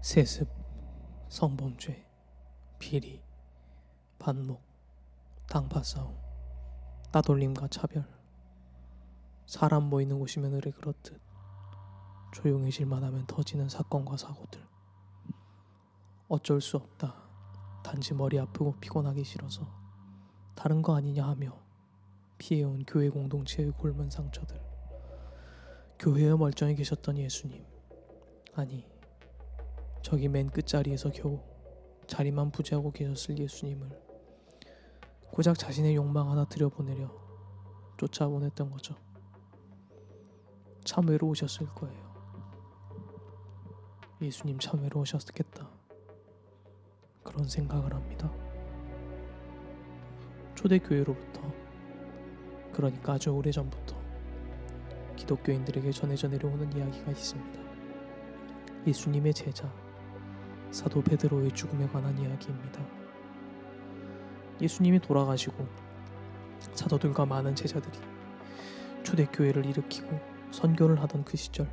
세습, 성범죄, 비리, 반목, 당파싸움, 따돌림과 차별. 사람 모이는 곳이면 의뢰 그렇듯 조용해질만 하면 터지는 사건과 사고들. 어쩔 수 없다. 단지 머리 아프고 피곤하기 싫어서 다른 거 아니냐 하며 피해온 교회 공동체의 곪은 상처들. 교회에 멀쩡히 계셨던 예수님, 아니 저기 맨 끝자리에서 겨우 자리만 부지하고 계셨을 예수님을 고작 자신의 욕망 하나 들여보내려 쫓아보냈던 거죠. 참 외로우셨을 거예요. 예수님 참 외로우셨겠다, 그런 생각을 합니다. 초대교회로부터, 그러니까 아주 오래전부터 기독교인들에게 전해져 내려오는 이야기가 있습니다. 예수님의 제자 사도 베드로의 죽음에 관한 이야기입니다. 예수님이 돌아가시고 사도들과 많은 제자들이 초대교회를 일으키고 선교를 하던 그 시절,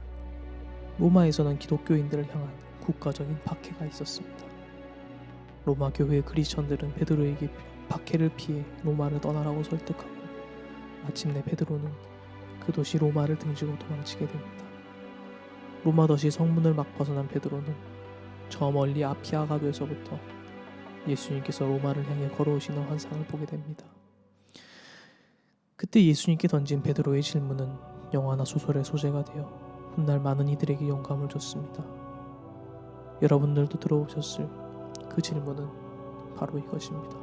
로마에서는 기독교인들을 향한 국가적인 박해가 있었습니다. 로마 교회의 크리스천들은 베드로에게 박해를 피해 로마를 떠나라고 설득하고 마침내 베드로는 그 도시 로마를 등지고 도망치게 됩니다. 로마 도시 성문을 막 벗어난 베드로는 저 멀리 아피아가 돼서부터 예수님께서 로마를 향해 걸어오시는 환상을 보게 됩니다. 그때 예수님께 던진 베드로의 질문은 영화나 소설의 소재가 되어 훗날 많은 이들에게 영감을 줬습니다. 여러분들도 들어보셨을 그 질문은 바로 이것입니다.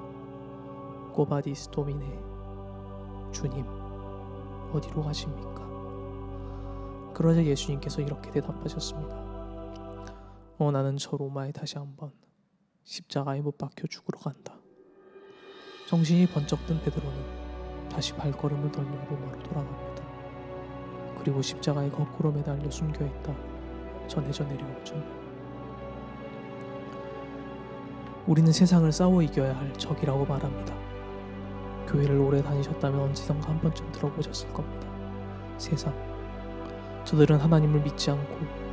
꼬바디스 도미네, 주님 어디로 가십니까? 그러자 예수님께서 이렇게 대답하셨습니다. 나는 저 로마에 다시 한번 십자가에 못 박혀 죽으러 간다. 정신이 번쩍 든 베드로는 다시 발걸음을 돌려 로마로 돌아갑니다. 그리고 십자가에 거꾸로 매달려 순교했다 전해져 내려오죠. 우리는 세상을 싸워 이겨야 할 적이라고 말합니다. 교회를 오래 다니셨다면 언제던가 한 번쯤 들어보셨을 겁니다. 세상. 저들은 하나님을 믿지 않고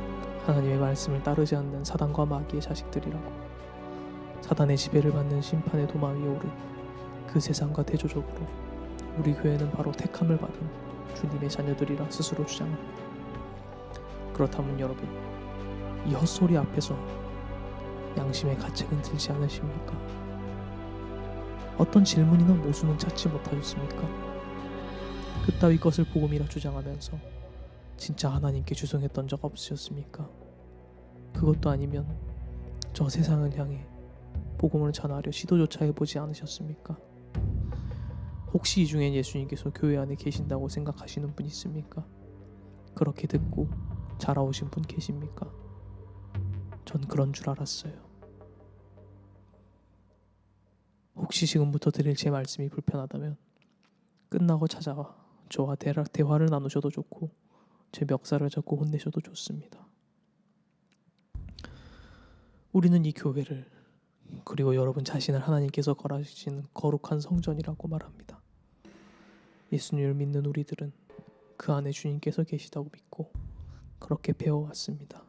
하나님의 말씀을 따르지 않는 사단과 마귀의 자식들이라고. 사단의 지배를 받는 심판의 도마 위에 오른 그 세상과 대조적으로 우리 교회는 바로 택함을 받은 주님의 자녀들이라 스스로 주장합니다. 그렇다면 여러분, 이 헛소리 앞에서 양심의 가책은 들지 않으십니까? 어떤 질문이나 모순은 찾지 못하셨습니까? 그따위 것을 복음이라 주장하면서 진짜 하나님께 죄송했던 적 없으셨습니까? 그것도 아니면 저 세상을 향해 복음을 전하려 시도조차 해보지 않으셨습니까? 혹시 이 중엔 예수님께서 교회 안에 계신다고 생각하시는 분 있습니까? 그렇게 듣고 자라오신 분 계십니까? 전 그런 줄 알았어요. 혹시 지금부터 드릴 제 말씀이 불편하다면 끝나고 찾아와 저와 대화를 나누셔도 좋고 제 멱살을 잡고 혼내셔도 좋습니다. 우리는 이 교회를, 그리고 여러분 자신을 하나님께서 거하시는 거룩한 성전이라고 말합니다. 예수님을 믿는 우리들은 그 안에 주님께서 계시다고 믿고 그렇게 배워왔습니다.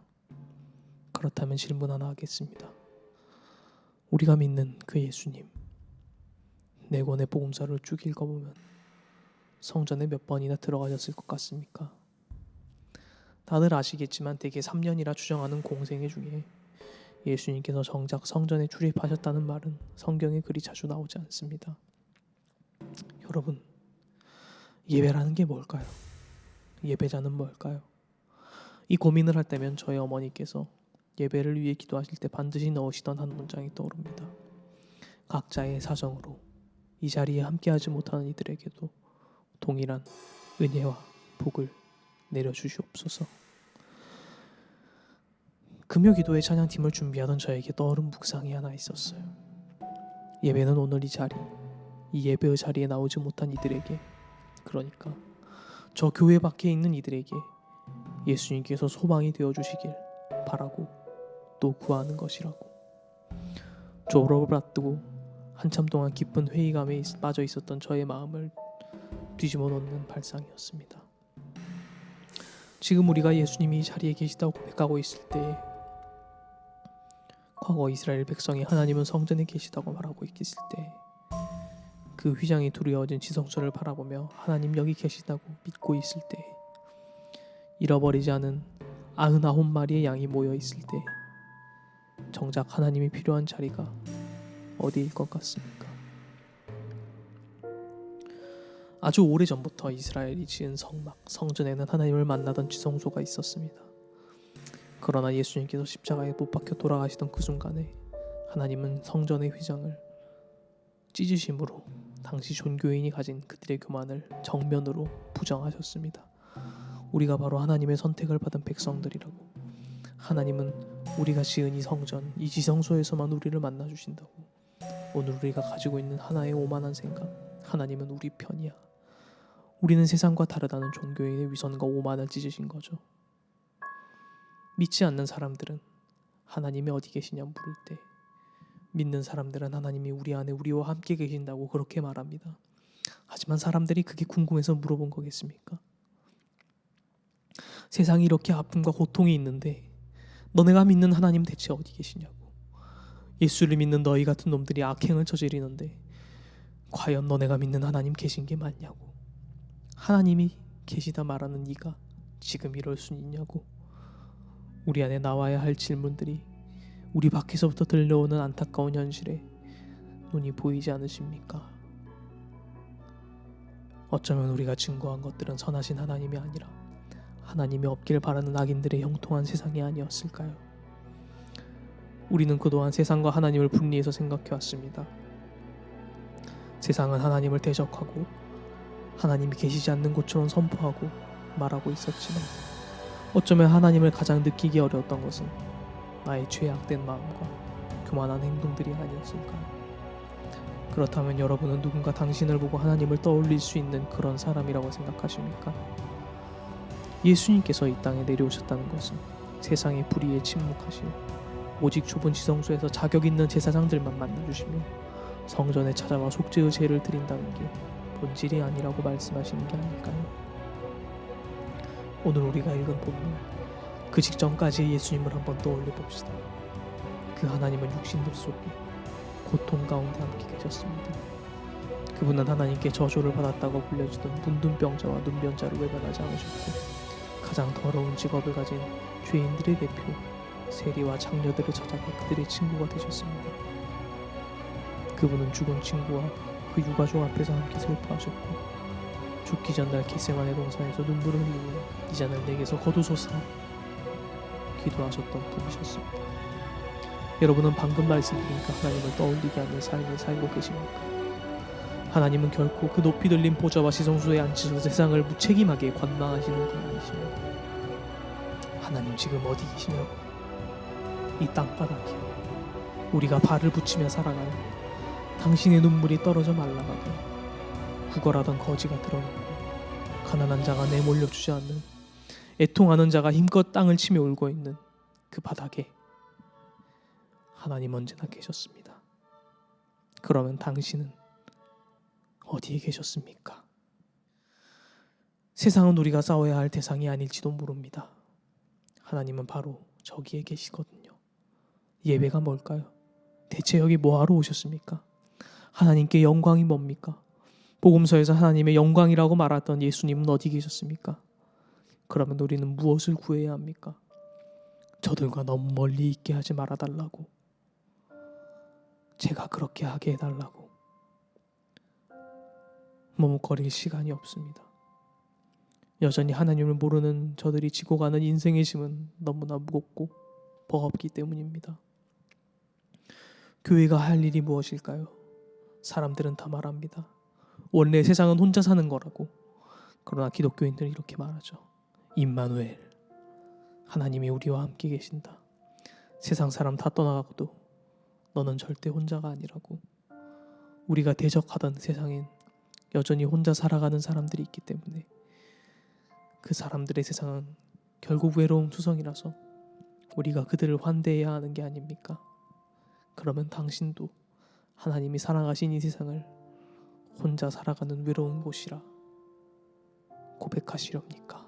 그렇다면 질문 하나 하겠습니다. 우리가 믿는 그 예수님, 네 권의 복음서를 쭉 읽어보면 성전에 몇 번이나 들어가셨을 것 같습니까? 다들 아시겠지만 대개 3년이라 추정하는 공생애 중에 예수님께서 정작 성전에 출입하셨다는 말은 성경에 그리 자주 나오지 않습니다. 여러분, 예배라는 게 뭘까요? 예배자는 뭘까요? 이 고민을 할 때면 저희 어머니께서 예배를 위해 기도하실 때 반드시 넣으시던 한 문장이 떠오릅니다. 각자의 사정으로 이 자리에 함께하지 못하는 이들에게도 동일한 은혜와 복을 내려주시옵소서. 금요 기도회 찬양팀을 준비하던 저에게 떠오른 묵상이 하나 있었어요. 예배는 오늘 이 자리, 이 예배의 자리에 나오지 못한 이들에게, 그러니까 저 교회 밖에 있는 이들에게 예수님께서 소망이 되어주시길 바라고 또 구하는 것이라고. 졸업을 앞두고 한참 동안 깊은 회의감에 빠져 있었던 저의 마음을 뒤집어 놓는 발상이었습니다. 지금 우리가 예수님이 이 자리에 계시다고 고백하고 있을 때에 과거 이스라엘 백성이 하나님은 성전에 계시다고 말하고 있을 때 그 휘장이 두려워진 지성소를 바라보며 하나님 여기 계시다고 믿고 있을 때 잃어버리지 않은 99마리의 양이 모여 있을 때 정작 하나님이 필요한 자리가 어디일 것 같습니까? 아주 오래전부터 이스라엘이 지은 성전에는 하나님을 만나던 지성소가 있었습니다. 그러나 예수님께서 십자가에 못 박혀 돌아가시던 그 순간에 하나님은 성전의 휘장을 찢으심으로 당시 종교인이 가진 그들의 교만을 정면으로 부정하셨습니다. 우리가 바로 하나님의 선택을 받은 백성들이라고. 하나님은 우리가 지은 이 성전, 이 지성소에서만 우리를 만나주신다고. 오늘 우리가 가지고 있는 하나의 오만한 생각, 하나님은 우리 편이야. 우리는 세상과 다르다는 종교인의 위선과 오만을 찢으신 거죠. 믿지 않는 사람들은 하나님이 어디 계시냐 물을 때, 믿는 사람들은 하나님이 우리 안에 우리와 함께 계신다고 그렇게 말합니다. 하지만 사람들이 그게 궁금해서 물어본 거겠습니까? 세상이 이렇게 아픔과 고통이 있는데 너네가 믿는 하나님 대체 어디 계시냐고. 예수를 믿는 너희 같은 놈들이 악행을 저지르는데 과연 너네가 믿는 하나님 계신 게 맞냐고. 하나님이 계시다 말하는 네가 지금 이럴 수 있냐고. 우리 안에 나와야 할 질문들이 우리 밖에서부터 들려오는 안타까운 현실에 눈이 보이지 않으십니까? 어쩌면 우리가 증거한 것들은 선하신 하나님이 아니라 하나님이 없길 바라는 악인들의 형통한 세상이 아니었을까요? 우리는 그동안 세상과 하나님을 분리해서 생각해왔습니다. 세상은 하나님을 대적하고 하나님이 계시지 않는 곳처럼 선포하고 말하고 있었지만 어쩌면 하나님을 가장 느끼기 어려웠던 것은 나의 죄악된 마음과 교만한 행동들이 아니었을까요? 그렇다면 여러분은 누군가 당신을 보고 하나님을 떠올릴 수 있는 그런 사람이라고 생각하십니까? 예수님께서 이 땅에 내려오셨다는 것은 세상의 불의에 침묵하시어 오직 좁은 지성소에서 자격 있는 제사장들만 만나주시며 성전에 찾아와 속죄의 제를 드린다는 게 본질이 아니라고 말씀하시는 게 아닐까요? 오늘 우리가 읽은 본문, 그 직전까지의 예수님을 한번 떠올려 봅시다. 그 하나님은 육신들 속에 고통 가운데 함께 계셨습니다. 그분은 하나님께 저주를 받았다고 불려지던 문둥병자와 눈변자를 외면하지 않으셨고 가장 더러운 직업을 가진 죄인들의 대표 세리와 장녀들을 찾아가 그들의 친구가 되셨습니다. 그분은 죽은 친구와 그 유가족 앞에서 함께 슬퍼하셨고 죽기 전날 겟세마네 동산에서 눈물을 흘리며 이 잔을 내게서 거두소서 기도하셨던 분이셨습니다. 여러분은 방금 말씀드리니까 하나님을 떠올리게 하는 삶을 살고 계십니까? 하나님은 결코 그 높이 들린 보좌와 지성소에 앉으셔서 세상을 무책임하게 관망하시는 분 아니십니다. 하나님 지금 어디 계시냐고. 이 땅바닥이요, 우리가 발을 붙이며 살아가는 당신의 눈물이 떨어져 말라가고 구걸하던 거지가 드러나고 가난한 자가 내몰려 주저앉는 애통하는 자가 힘껏 땅을 치며 울고 있는 그 바닥에 하나님 언제나 계셨습니다. 그러면 당신은 어디에 계셨습니까? 세상은 우리가 싸워야 할 대상이 아닐지도 모릅니다. 하나님은 바로 저기에 계시거든요. 예배가 뭘까요? 대체 여기 뭐하러 오셨습니까? 하나님께 영광이 뭡니까? 복음서에서 하나님의 영광이라고 말했던 예수님은 어디 계셨습니까? 그러면 우리는 무엇을 구해야 합니까? 저들과 너무 멀리 있게 하지 말아달라고, 제가 그렇게 하게 해달라고. 머뭇거릴 시간이 없습니다. 여전히 하나님을 모르는 저들이 지고 가는 인생의 짐은 너무나 무겁고 버겁기 때문입니다. 교회가 할 일이 무엇일까요? 사람들은 다 말합니다. 원래 세상은 혼자 사는 거라고. 그러나 기독교인들은 이렇게 말하죠. 임마누엘, 하나님이 우리와 함께 계신다. 세상 사람 다 떠나가고도 너는 절대 혼자가 아니라고. 우리가 대적하던 세상엔 여전히 혼자 살아가는 사람들이 있기 때문에 그 사람들의 세상은 결국 외로움 투성이라서 우리가 그들을 환대해야 하는 게 아닙니까? 그러면 당신도 하나님이 사랑하신 이 세상을 혼자 살아가는 외로운 곳이라 고백하시렵니까?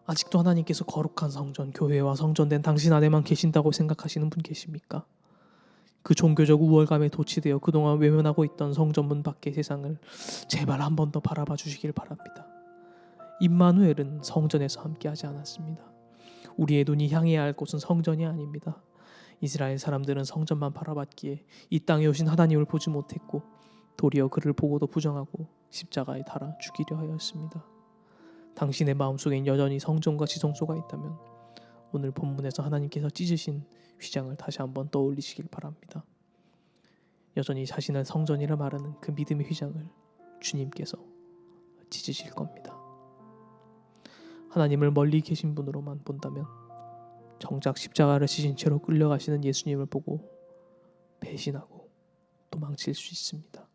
아직도 하나님께서 거룩한 성전, 교회와 성전된 당신 안에만 계신다고 생각하시는 분 계십니까? 그 종교적 우월감에 도취되어 그동안 외면하고 있던 성전문 밖의 세상을 제발 한 번 더 바라봐 주시길 바랍니다. 임마누엘은 성전에서 함께하지 않았습니다. 우리의 눈이 향해야 할 곳은 성전이 아닙니다. 이스라엘 사람들은 성전만 바라봤기에 이 땅에 오신 하나님을 보지 못했고 도리어 그를 보고도 부정하고 십자가에 달아 죽이려 하였습니다. 당신의 마음속엔 여전히 성전과 지성소가 있다면 오늘 본문에서 하나님께서 찢으신 휘장을 다시 한번 떠올리시길 바랍니다. 여전히 자신을 성전이라 말하는 그 믿음의 휘장을 주님께서 찢으실 겁니다. 하나님을 멀리 계신 분으로만 본다면 정작 십자가를 지신 채로 끌려가시는 예수님을 보고 배신하고 도망칠 수 있습니다.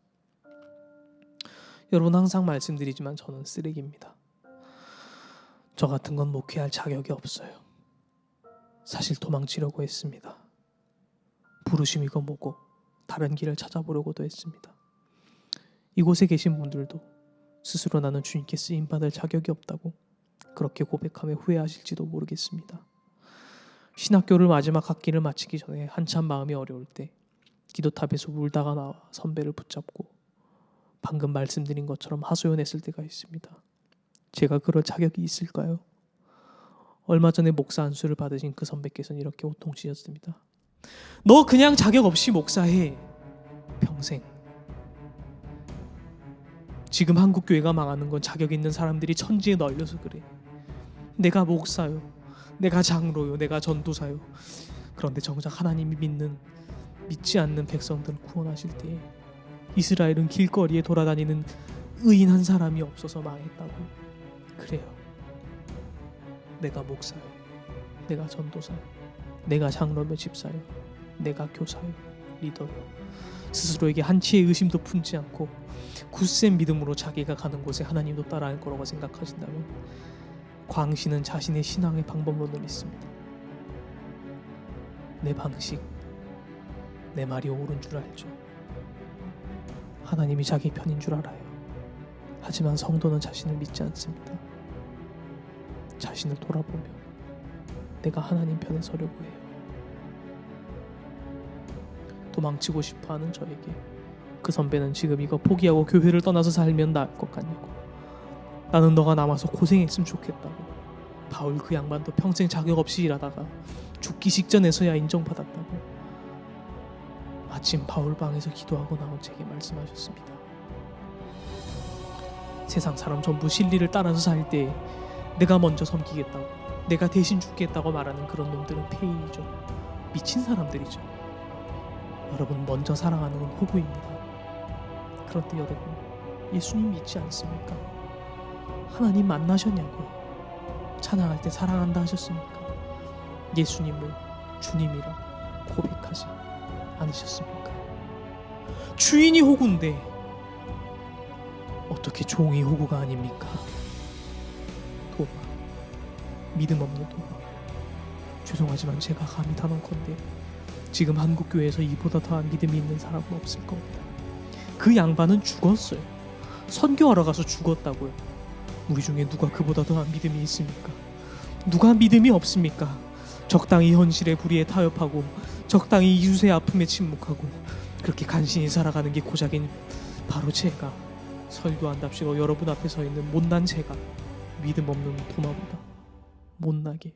여러분, 항상 말씀드리지만 저는 쓰레기입니다. 저 같은 건 목회할 자격이 없어요. 사실 도망치려고 했습니다. 부르심이고 뭐고 다른 길을 찾아보려고도 했습니다. 이곳에 계신 분들도 스스로 나는 주님께 쓰임받을 자격이 없다고 그렇게 고백하며 후회하실지도 모르겠습니다. 신학교를 마지막 학기를 마치기 전에 한참 마음이 어려울 때 기도탑에서 울다가 나와 선배를 붙잡고 방금 말씀드린 것처럼 하소연했을 때가 있습니다. 제가 그럴 자격이 있을까요? 얼마 전에 목사 안수를 받으신 그 선배께서는 이렇게 호통치셨습니다. 너 그냥 자격 없이 목사해. 평생. 지금 한국 교회가 망하는 건 자격 있는 사람들이 천지에 널려서 그래. 내가 목사요. 내가 장로요. 내가 전도사요. 그런데 정작 하나님이 믿지 않는 백성들을 구원하실 때에 이스라엘은 길거리에 돌아다니는 의인 한 사람이 없어서 망했다고. 그래요. 내가 목사요. 내가 전도사요. 내가 장로며 집사요. 내가 교사요. 리더요. 스스로에게 한치의 의심도 품지 않고 굳센 믿음으로 자기가 가는 곳에 하나님도 따라할 거라고 생각하신다면 광신은 자신의 신앙의 방법론을 믿습니다. 내 방식, 내 말이 옳은 줄 알죠. 하나님이 자기 편인 줄 알아요. 하지만 성도는 자신을 믿지 않습니다. 자신을 돌아보며 내가 하나님 편에 서려고 해요. 도망치고 싶어하는 저에게 그 선배는 지금 이거 포기하고 교회를 떠나서 살면 나을 것 같냐고. 나는 너가 남아서 고생했으면 좋겠다고. 바울 그 양반도 평생 자격 없이 일하다가 죽기 직전에서야 인정받았다고. 마침 바울 방에서 기도하고 나온 제게 말씀하셨습니다. 세상 사람 전부 진리를 따라서 살 때 내가 먼저 섬기겠다고, 내가 대신 죽겠다고 말하는 그런 놈들은 폐인이죠. 미친 사람들이죠. 여러분, 먼저 사랑하는 건 호구입니다. 그런데 여러분, 예수님 믿지 않습니까? 하나님 만나셨냐고요? 찬양할 때 사랑한다 하셨습니까? 예수님을 주님이라 고백하지 않으셨습니까? 주인이 호구인데 어떻게 종이 호구가 아닙니까? 도마, 믿음 없는 도마. 죄송하지만 제가 감히 단언컨대 지금 한국교회에서 이보다 더한 믿음이 있는 사람은 없을 겁니다. 그 양반은 죽었어요. 선교하러 가서 죽었다고요. 우리 중에 누가 그보다 더한 믿음이 있습니까? 누가 믿음이 없습니까? 적당히 현실의 불의에 타협하고 적당히 이웃의 아픔에 침묵하고 그렇게 간신히 살아가는 게 고작인 바로 제가, 설교한답시고 여러분 앞에 서 있는 못난 제가 믿음 없는 도마보다 못나게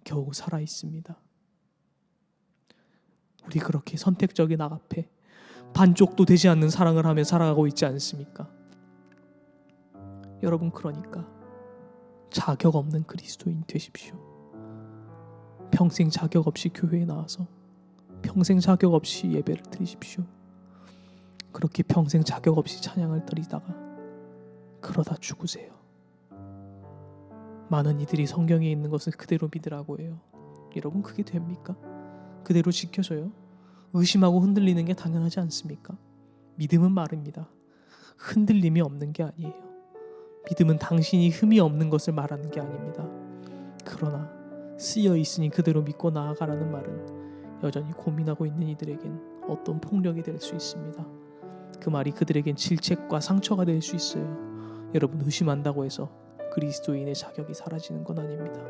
겨우 살아있습니다. 우리 그렇게 선택적인 앞에 반쪽도 되지 않는 사랑을 하며 살아가고 있지 않습니까? 여러분, 그러니까 자격 없는 그리스도인 되십시오. 평생 자격 없이 교회에 나와서 평생 자격 없이 예배를 드리십시오. 그렇게 평생 자격 없이 찬양을 드리다가 그러다 죽으세요. 많은 이들이 성경에 있는 것을 그대로 믿으라고 해요. 여러분, 그게 됩니까? 그대로 지켜져요? 의심하고 흔들리는 게 당연하지 않습니까? 믿음은 말입니다. 흔들림이 없는 게 아니에요. 믿음은 당신이 흠이 없는 것을 말하는 게 아닙니다. 그러나 쓰여 있으니 그대로 믿고 나아가라는 말은 여전히 고민하고 있는 이들에겐 어떤 폭력이 될 수 있습니다. 그 말이 그들에겐 질책과 상처가 될 수 있어요. 여러분, 의심한다고 해서 그리스도인의 자격이 사라지는 건 아닙니다.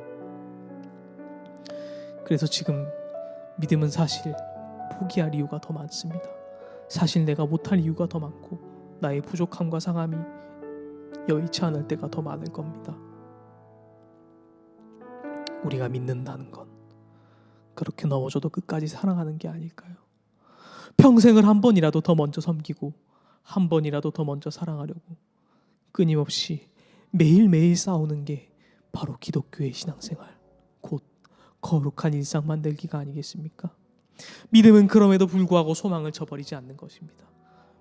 그래서 지금 믿음은 사실 포기할 이유가 더 많습니다. 사실 내가 못할 이유가 더 많고 나의 부족함과 상함이 여의치 않을 때가 더 많을 겁니다. 우리가 믿는다는 건 그렇게 넘어져도 끝까지 사랑하는 게 아닐까요? 평생을 한 번이라도 더 먼저 섬기고 한 번이라도 더 먼저 사랑하려고 끊임없이 매일매일 싸우는 게 바로 기독교의 신앙생활, 곧 거룩한 일상 만들기가 아니겠습니까? 믿음은 그럼에도 불구하고 소망을 저버리지 않는 것입니다.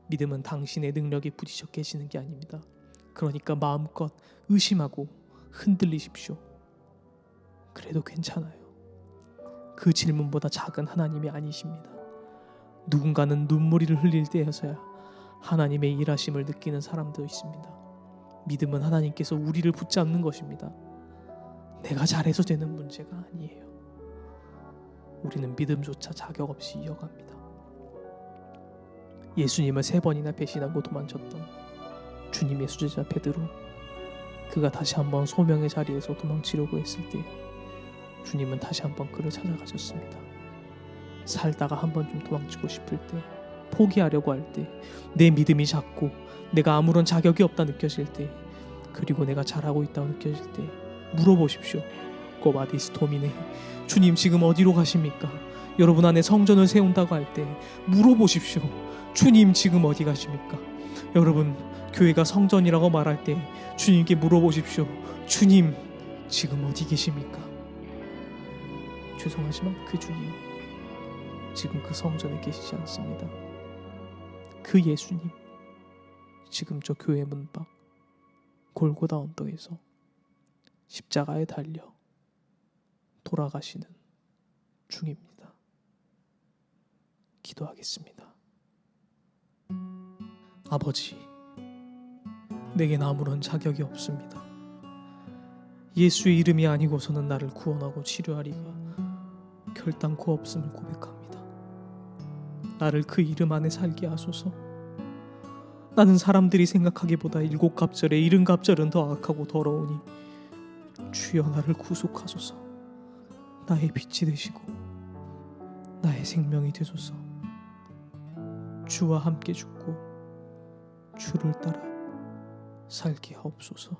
믿음은 당신의 능력에 부딪혀 깨지는 게 아닙니다. 그러니까 마음껏 의심하고 흔들리십시오. 그래도 괜찮아요. 그 질문보다 작은 하나님이 아니십니다. 누군가는 눈물을 흘릴 때여서야 하나님의 일하심을 느끼는 사람도 있습니다. 믿음은 하나님께서 우리를 붙잡는 것입니다. 내가 잘해서 되는 문제가 아니에요. 우리는 믿음조차 자격 없이 이어갑니다. 예수님을 3번이나 배신하고 도망쳤던 주님의 수제자 베드로, 그가 다시 한번 소명의 자리에서 도망치려고 했을 때 주님은 다시 한번 그를 찾아가셨습니다. 살다가 한번 좀 도망치고 싶을 때, 포기하려고 할 때, 내 믿음이 작고 내가 아무런 자격이 없다 느껴질 때, 그리고 내가 잘하고 있다고 느껴질 때 물어보십시오. 꼬바디스 도미네, 주님 지금 어디로 가십니까? 여러분 안에 성전을 세운다고 할 때 물어보십시오. 주님 지금 어디 가십니까? 여러분 교회가 성전이라고 말할 때 주님께 물어보십시오. 주님 지금 어디 계십니까? 죄송하지만 그 주님 지금 그 성전에 계시지 않습니다. 그 예수님 지금 저 교회 문 밖 골고다 언덕에서 십자가에 달려 돌아가시는 중입니다. 기도하겠습니다. 아버지, 내겐 아무런 자격이 없습니다. 예수의 이름이 아니고서는 나를 구원하고 치료하리가 결단코 없음을 고백합니다. 나를 그 이름 안에 살게 하소서. 나는 사람들이 생각하기보다 7갑절에 70갑절은 더 악하고 더러우니 주여 나를 구속하소서. 나의 빛이 되시고 나의 생명이 되소서. 주와 함께 죽고 주를 따라 살게 하옵소서.